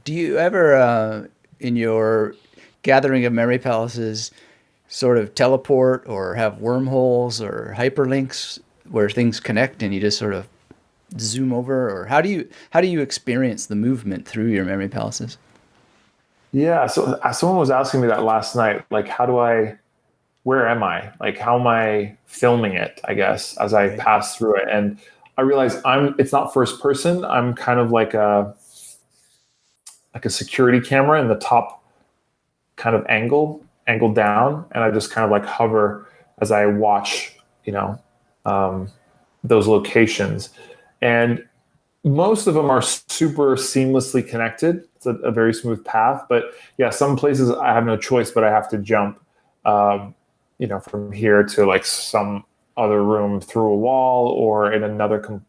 Do you ever, in your gathering of memory palaces, sort of teleport or have wormholes or hyperlinks where things connect and you just sort of zoom over? Or how do you experience the movement through your memory palaces? Yeah, so someone was asking me that last night. Like, where am I? Like, how am I filming it, I guess, as I Right. pass through it? And I realized it's not first person. I'm kind of like a security camera in the top kind of angled down. And I just kind of like hover as I watch, you know, um, those locations. And most of them are super seamlessly connected. It's a very smooth path. But yeah, some places I have no choice, but I have to jump, um, from here to like some other room through a wall or in another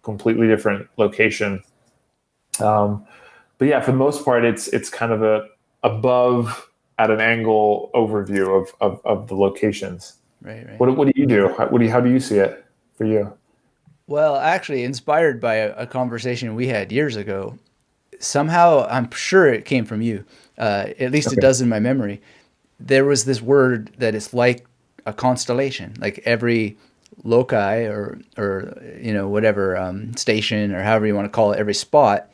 completely different location. Um, but yeah, for the most part, it's kind of a above at an angle overview of the locations. Right, right. What do you do? How do you see it for you? Well, actually, inspired by a conversation we had years ago, somehow I'm sure it came from you. At least it Okay. does in my memory. There was this word that is like a constellation, like every loci or whatever station or however you want to call it, every spot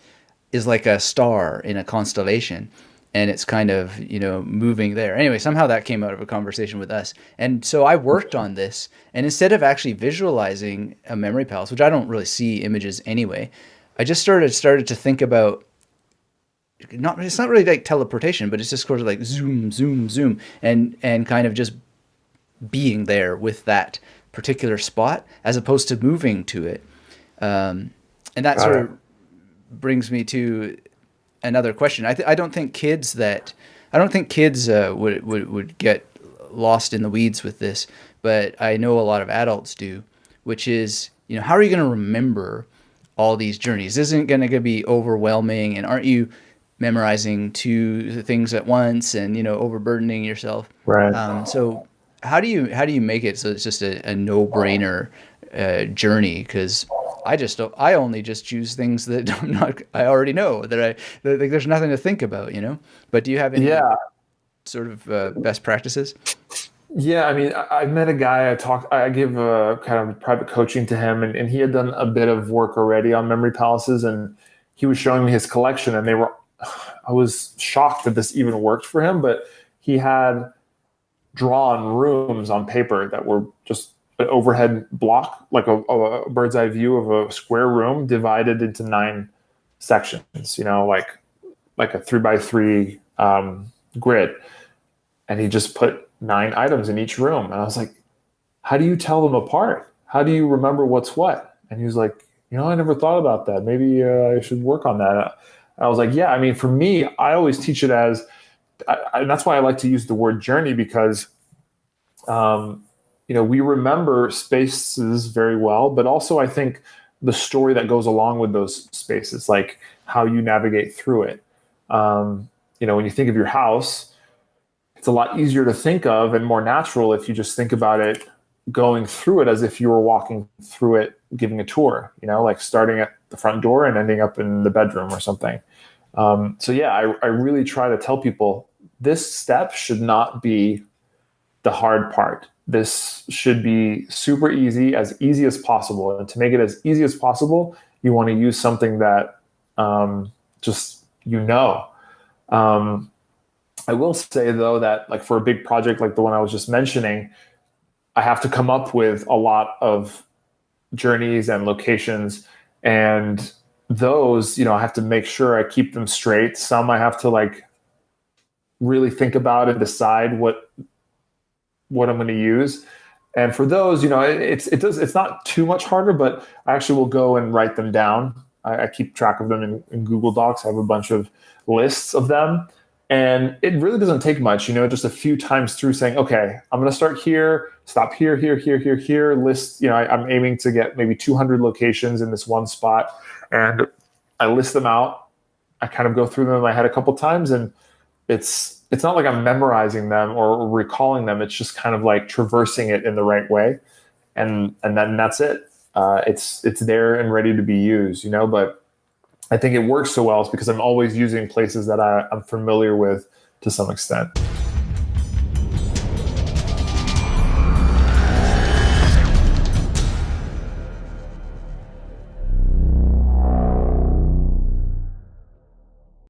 is like a star in a constellation, and it's kind of moving there. Anyway, somehow that came out of a conversation with us, and so I worked on this, and instead of actually visualizing a memory palace, which I don't really see images anyway, I just started to think about, not it's not really like teleportation, but it's just sort of like zoom, zoom, zoom, and kind of just being there with that particular spot as opposed to moving to it. And that Got sort it. of brings me to another question. I don't think kids would get lost in the weeds with this, but I know a lot of adults do, which is, how are you going to remember all these journeys? Isn't going to be overwhelming, and aren't you memorizing two things at once and overburdening yourself? Right. So how do you make it so it's just a no brainer journey? Because I only just choose things that I already know that like there's nothing to think about. But do you have any Yeah. sort of best practices? Yeah, I mean, I met a guy. I give a kind of private coaching to him, and he had done a bit of work already on memory palaces, and he was showing me his collection, and they were. I was shocked that this even worked for him, but he had drawn rooms on paper that were just an overhead block, like a bird's eye view of a square room divided into nine sections. Like a 3 by 3 grid, and he just put nine items in each room. And I was like, how do you tell them apart? How do you remember what's what? And he was like, I never thought about that. Maybe I should work on that. I was like, yeah, I mean, for me, I always teach it as, and that's why I like to use the word journey because, um, we remember spaces very well, but also I think the story that goes along with those spaces, like how you navigate through it. When you think of your house, it's a lot easier to think of and more natural if you just think about it going through it as if you were walking through it, giving a tour, like starting at the front door and ending up in the bedroom or something. So, yeah, I really try to tell people this step should not be the hard part. This should be super easy, as easy as possible. And to make it as easy as possible, you want to use something that just, um, I will say though that like for a big project like the one I was just mentioning, I have to come up with a lot of journeys and locations, and those, I have to make sure I keep them straight. Some I have to like really think about and decide what I'm going to use. And for those, it's not too much harder, but I actually will go and write them down. I keep track of them in Google Docs. I have a bunch of lists of them. And it really doesn't take much, just a few times through saying, okay, I'm going to start here, stop here, here, here, here, here, list, I'm aiming to get maybe 200 locations in this one spot. And I list them out. I kind of go through them in my head a couple times, and it's not like I'm memorizing them or recalling them. It's just kind of like traversing it in the right way, and then that's it. It's there and ready to be used, But I think it works so well is because I'm always using places that I'm familiar with to some extent.